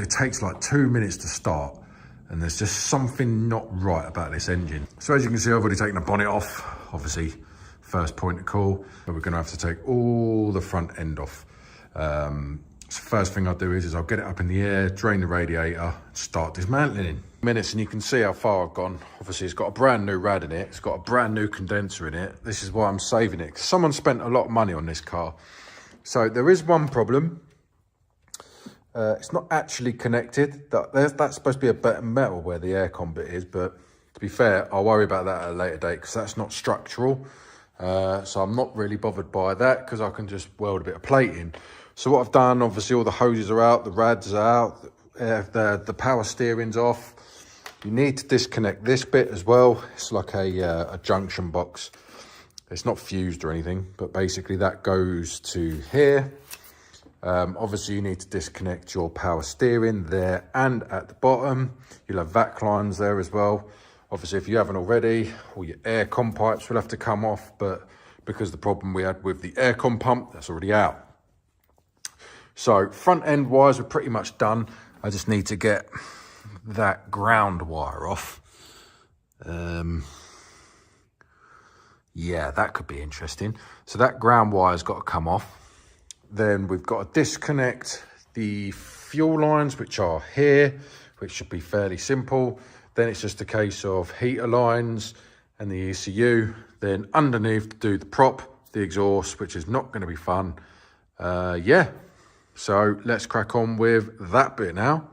It takes like 2 minutes to start, and there's just something not right about this engine. So as you can see, I've already taken the bonnet off, obviously first point of call, but we're gonna have to take all the front end off. So first thing I'll do is I'll get it up in the air, drain the radiator, start dismantling in minutes, and you can see how far I've gone. Obviously it's got a brand new rad in it, it's got a brand new condenser in it. This is why I'm saving it, because someone spent a lot of money on this car. So there is one problem. It's not actually connected. That's supposed to be a bit of metal where the aircon bit is, but to be fair, I'll worry about that at a later date because that's not structural. So I'm not really bothered by that because I can just weld a bit of plate in. So what I've done, obviously all the hoses are out, the rads are out, the power steering's off. You need to disconnect this bit as well. It's like a junction box. It's not fused or anything, but basically that goes to here. Obviously you need to disconnect your power steering there and at the bottom. You'll have vac lines there as well. Obviously if you haven't already, all your aircon pipes will have to come off, but because the problem we had with the aircon pump, that's already out. So front end wires are pretty much done. I just need to get that ground wire off. Yeah, that could be interesting. So that ground wire's got to come off. Then we've got to disconnect the fuel lines, which are here, which should be fairly simple. Then it's just a case of heater lines and the ECU. Then underneath do the prop, the exhaust, which is not going to be fun. Yeah, so let's crack on with that bit now.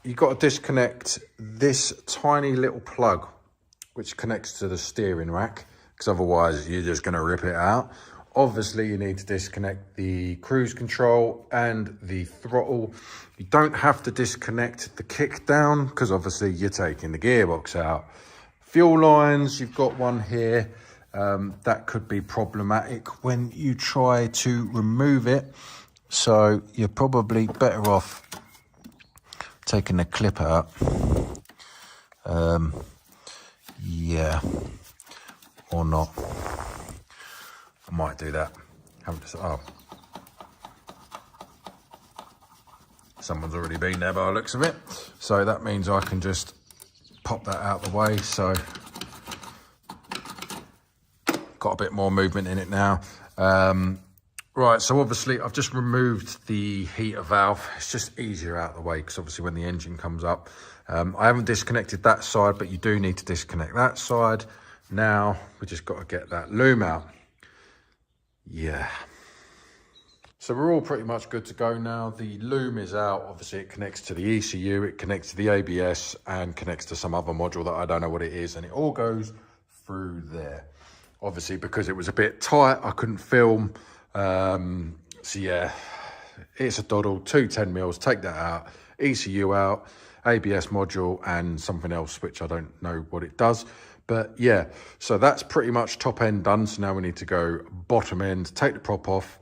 You've got to disconnect this tiny little plug, which connects to the steering rack, because otherwise you're just going to rip it out. Obviously, you need to disconnect the cruise control and the throttle. You don't have to disconnect the kick down because obviously you're taking the gearbox out. Fuel lines, you've got one here. That could be problematic when you try to remove it. So you're probably better off taking the clip out. Yeah, or not. I might do that. Oh, someone's already been there by the looks of it. So that means I can just pop that out of the way. So got a bit more movement in it now. Right, so obviously I've just removed the heater valve. It's just easier out of the way because obviously when the engine comes up, I haven't disconnected that side, but you do need to disconnect that side. Now we just got to get that loom out. Yeah. So we're all pretty much good to go now. The loom is out. Obviously it connects to the ECU, it connects to the ABS and connects to some other module that I don't know what it is. And it all goes through there. Obviously because it was a bit tight, I couldn't film. So yeah, it's a doddle, 2 10mm, take that out, ECU out, ABS module and something else, which I don't know what it does. But yeah, so that's pretty much top end done. So now we need to go bottom end, take the prop off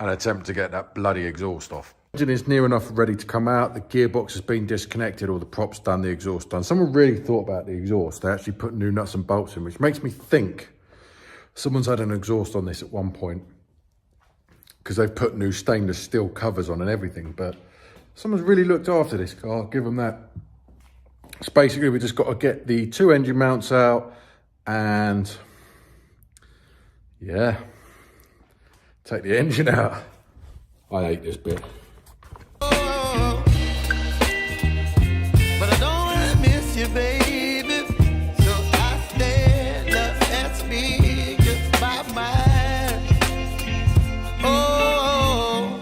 and attempt to get that bloody exhaust off. The engine is near enough ready to come out. The gearbox has been disconnected, all the props done, the exhaust done. Someone really thought about the exhaust. They actually put new nuts and bolts in, which makes me think someone's had an exhaust on this at one point because they've put new stainless steel covers on and everything. But someone's really looked after this car, I'll give them that. So basically we just got to get the 2 engine mounts out and yeah, take the engine out. I hate this bit. But I don't wanna miss you, baby. So I stand up and speak just my mind. Oh.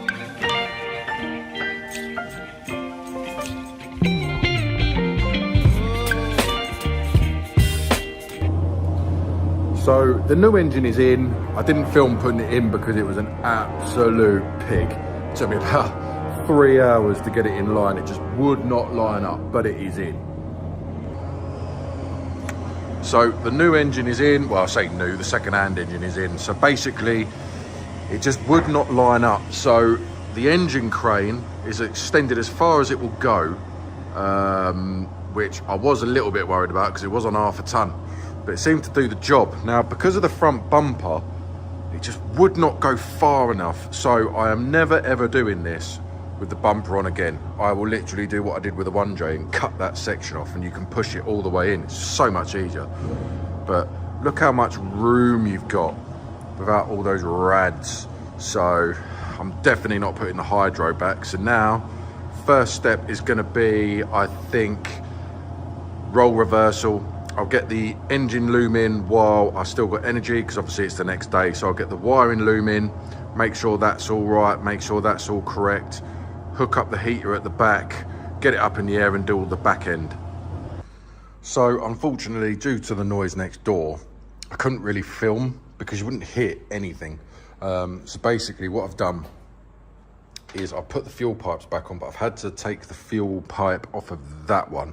So the new engine is in. I didn't film putting it in because it was an absolute pig. It took me about 3 hours to get it in line. It just would not line up, but it is in. So the new engine is in. Well, I say new, the second-hand engine is in. So basically, it just would not line up. So the engine crane is extended as far as it will go, which I was a little bit worried about because it was on half a ton. But it seemed to do the job. Now, because of the front bumper, it just would not go far enough. So I am never ever doing this with the bumper on again, I will literally do what I did with the 1J and cut that section off, and you can push it all the way in. It's so much easier. But look how much room you've got without all those rads. So I'm definitely not putting the hydro back. So now, first step is going to be, I think, roll reversal. I'll get the engine loom in while I still got energy, because obviously it's the next day. So I'll get the wiring loom in, make sure that's all right, make sure that's all correct, hook up the heater at the back, get it up in the air and do all the back end. So unfortunately, due to the noise next door, I couldn't really film because you wouldn't hear anything. So basically what I've done is I put the fuel pipes back on, but I've had to take the fuel pipe off of that one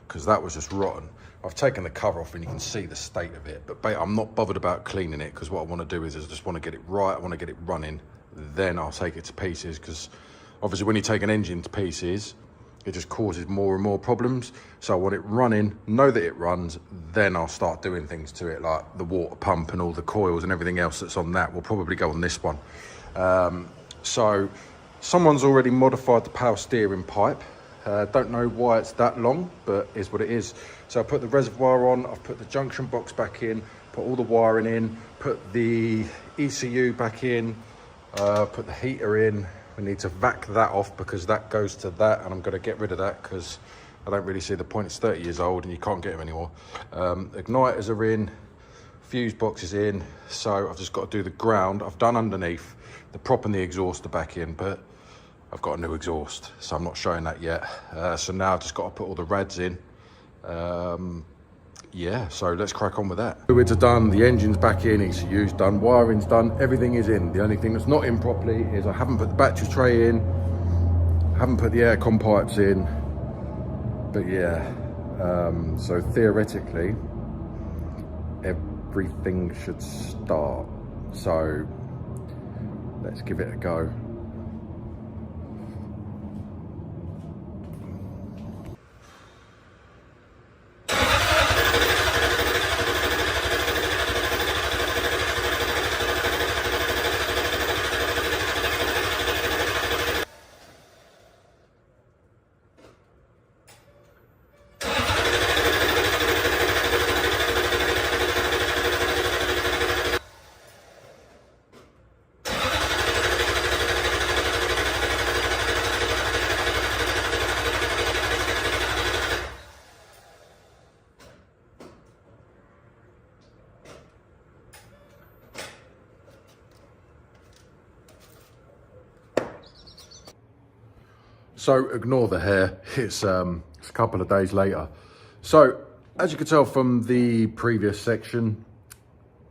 because that was just rotten. I've taken the cover off and you can see the state of it, but I'm not bothered about cleaning it, because what I want to do is I just want to get it right. I want to get it running, then I'll take it to pieces, because obviously when you take an engine to pieces, it just causes more and more problems. So I want it running, know that it runs, then I'll start doing things to it, like the water pump and all the coils and everything else that's on that will probably go on this one. So someone's already modified the power steering pipe. Don't know why it's that long, but is what it is. So I put the reservoir on, I've put the junction box back in, put all the wiring in, put the ECU back in, put the heater in. We need to vac that off because that goes to that, and I'm going to get rid of that because I don't really see the point. It's 30 years old and you can't get them anymore. Igniters are in, fuse box is in, so I've just got to do the ground. I've done underneath, the prop and the exhaust are back in, but I've got a new exhaust, so I'm not showing that yet. So now I've just got to put all the rads in. Yeah, so let's crack on with that. Fluids are done, the engine's back in, ECU's done, wiring's done, everything is in. The only thing that's not in properly is I haven't put the battery tray in, haven't put the aircon pipes in, but yeah. So theoretically, everything should start. So let's give it a go. So ignore the hair, it's a couple of days later. So as you can tell from the previous section,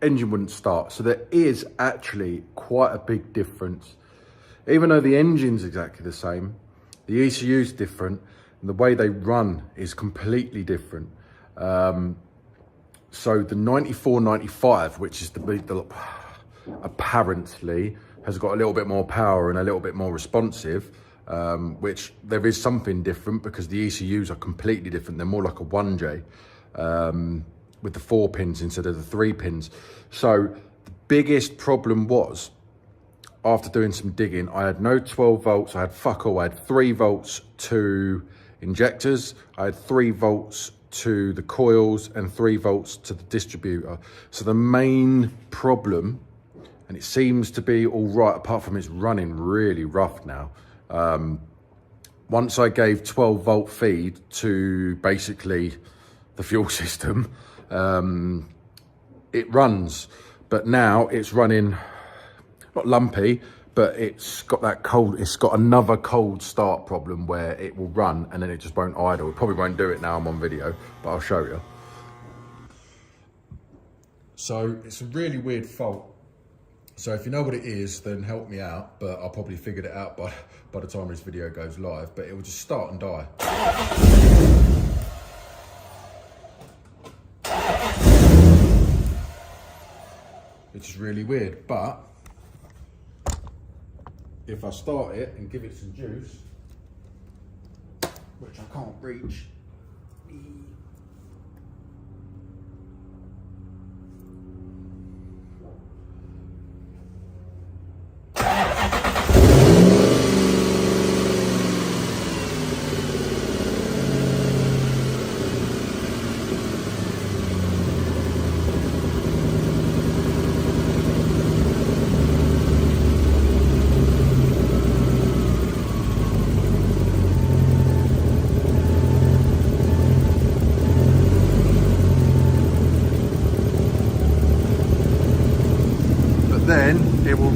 engine wouldn't start. So there is actually quite a big difference. Even though the engine's exactly the same, the ECU is different, and the way they run is completely different. So the 9495, which is the apparently has got a little bit more power and a little bit more responsive, which there is something different because the ECUs are completely different. They're more like a 1J with the 4 pins instead of the 3 pins. So the biggest problem was, after doing some digging, I had no 12 volts, I had fuck all. I had 3 volts to injectors, I had 3 volts to the coils and 3 volts to the distributor. So the main problem, and it seems to be all right apart from it's running really rough now. Once I gave 12 volt feed to basically the fuel system, it runs, but now it's running, not lumpy, but it's got that cold, it's got another cold start problem where it will run and then it just won't idle. It probably won't do it now I'm on video, but I'll show you. So it's a really weird fault. So if you know what it is, then help me out, but I'll probably figure it out by the time this video goes live, but it will just start and die. Which is really weird, but if I start it and give it some juice, which I can't reach,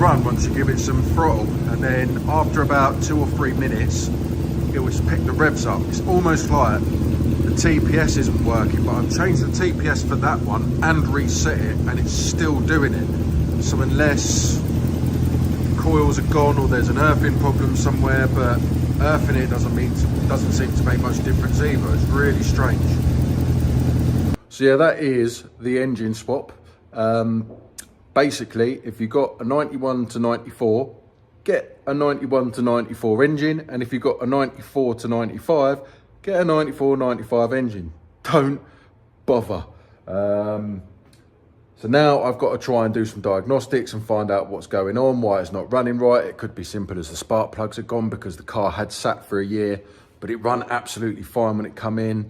run once you give it some throttle, and then after about 2 or 3 minutes it will just pick the revs up. It's almost like the TPS isn't working, but I've changed the TPS for that one and reset it, and it's still doing it. So unless coils are gone or there's an earthing problem somewhere, but earthing it doesn't seem to make much difference either. It's really strange. So yeah, that is the engine swap. Basically, if you've got a 91 to 94, get a 91 to 94 engine, and if you've got a 94 to 95, get a 94 95 engine. Don't bother. So now I've got to try and do some diagnostics and find out what's going on, why it's not running right. It could be simple as the spark plugs are gone, because the car had sat for a year, but it ran absolutely fine when it come in,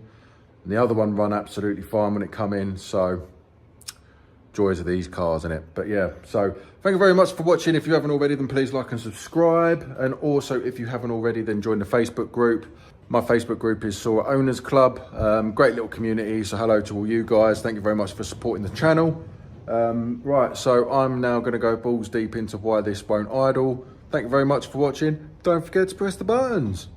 and the other one ran absolutely fine when it come in. So joys of these cars, innit? But yeah, so thank you very much for watching. If you haven't already, then please like and subscribe. And also, if you haven't already, then join the Facebook group. My Facebook group is Soarer Owners Club. Great little community. So hello to all you guys. Thank you very much for supporting the channel. Right, so I'm now going to go balls deep into why this won't idle. Thank you very much for watching. Don't forget to press the buttons.